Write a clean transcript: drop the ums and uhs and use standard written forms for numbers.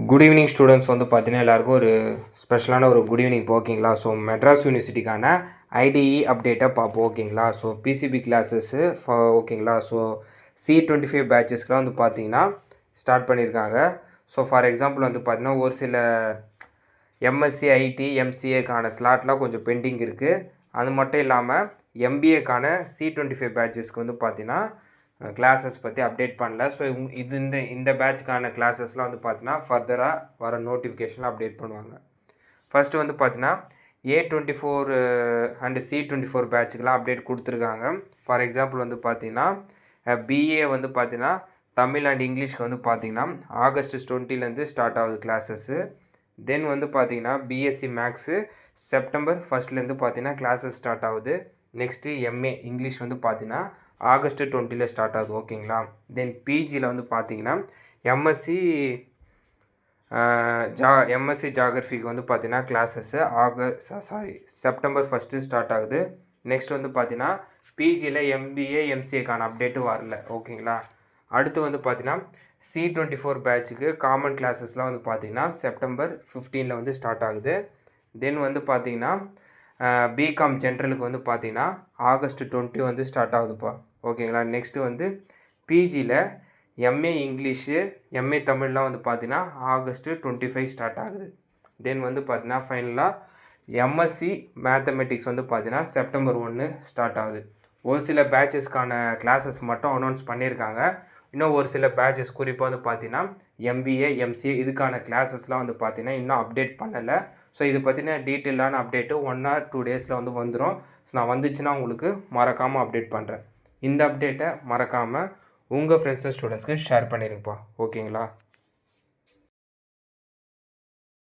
Good evening students வந்து பார்த்தீங்கன்னா எல்லாருக்கும் ஒரு ஸ்பெஷலான ஒரு குட் ஈவினிங் ஓகேங்களா. ஸோ மெட்ராஸ் யூனிவர்சிட்டிக்கான ஐடிஇ அப்டேட்டை பார்ப்போம் ஓகேங்களா. ஸோ பிசிபி கிளாஸஸ்ஸு ஓகேங்களா. ஸோ C25 பேட்சஸ்க்குலாம் வந்து பார்த்தீங்கன்னா ஸ்டார்ட் பண்ணியிருக்காங்க. ஸோ ஃபார் எக்ஸாம்பிள் வந்து பார்த்தீங்கன்னா ஒரு சில எம்எஸ்சி ஐடி எம்சிஏக்கான ஸ்லாட்லாம் கொஞ்சம் பெண்டிங் இருக்குது. அது மட்டும் இல்லாமல் எம்பிஏக்கான C25 பேட்சஸ்க்கு வந்து பார்த்தீங்கன்னா கிளாஸஸ் பற்றி அப்டேட் பண்ணல. ஸோ இந்த பேட்ச்க்கான கிளாஸஸ்லாம் வந்து பார்த்தீங்கன்னா ஃபர்தராக வர நோட்டிஃபிகேஷனில் அப்டேட் பண்ணுவாங்க. ஃபஸ்ட்டு வந்து பார்த்தீங்கன்னா A24 அண்டு C24 பேட்சுக்கெலாம் அப்டேட் கொடுத்துருக்காங்க. ஃபார் எக்ஸாம்பிள் வந்து பார்த்தீங்கன்னா பிஏ வந்து பார்த்தீங்கன்னா தமிழ் அண்ட் இங்கிலீஷ்க்கு வந்து பார்த்தீங்கன்னா August 20 ஸ்டார்ட் ஆகுது கிளாஸஸ்ஸு. தென் வந்து பார்த்தீங்கன்னா பிஎஸ்சி மேக்ஸு September 1 பார்த்தீங்கன்னா கிளாஸஸ் ஸ்டார்ட் ஆகுது. நெக்ஸ்ட்டு எம்ஏ இங்கிலீஷ் வந்து பார்த்தீங்கன்னா August 20 ஸ்டார்ட் ஆகுது ஓகேங்களா. தென் பிஜியில் வந்து பார்த்தீங்கன்னா எம்எஸ்சி ஜாகிரஃபிக்கு வந்து பார்த்தீங்கன்னா கிளாஸஸ்ஸு September 1 ஸ்டார்ட் ஆகுது. நெக்ஸ்ட் வந்து பார்த்தீங்கன்னா பிஜியில் எம்பிஏ எம்சிஏக்கான அப்டேட்டு வரல ஓகேங்களா. அடுத்து வந்து பார்த்தீங்கன்னா C24 பேட்சுக்கு காமன் கிளாஸஸ்லாம் வந்து பார்த்தீங்கன்னா September 15 வந்து ஸ்டார்ட் ஆகுது. தென் வந்து பார்த்தீங்கன்னா பிகாம் ஜென்ரலுக்கு வந்து பார்த்தீங்கன்னா August 20 வந்து ஸ்டார்ட் ஆகுதுப்பா ஓகேங்களா. நெக்ஸ்ட்டு வந்து பிஜியில் எம்ஏ இங்கிலீஷு எம்ஏ தமிழ்லாம் வந்து பார்த்தீங்கன்னா August 25 ஸ்டார்ட் ஆகுது. தென் வந்து பார்த்தீங்கன்னா ஃபைனலாக எம்எஸ்சி மேத்தமெட்டிக்ஸ் வந்து பார்த்தீங்கன்னா September 1 ஸ்டார்ட் ஆகுது. ஒரு சில பேட்சஸ்க்கான கிளாஸஸ் மட்டும் அனௌன்ஸ் பண்ணியிருக்காங்க. இன்னும் ஒரு சில பேட்சஸ் குறிப்பாக வந்து பார்த்தீங்கன்னா எம்பிஏ எம்சிஏ இதுக்கான கிளாஸஸ்லாம் வந்து பார்த்தீங்கன்னா இன்னும் அப்டேட் பண்ணலை. ஸோ இது பற்றின டீட்டெயிலான அப்டேட்டு 1 or 2 டேஸில் வந்து வந்துடும். ஸோ நான் வந்துச்சுன்னா உங்களுக்கு மறக்காமல் அப்டேட் பண்ணுறேன். இந்த அப்டேட்டை மறக்காமல் உங்கள் ஃப்ரெண்ட்ஸ் அண்ட் ஸ்டூடெண்ட்ஸ்க்கு ஷேர் பண்ணிடுங்கப்பா ஓகேங்களா.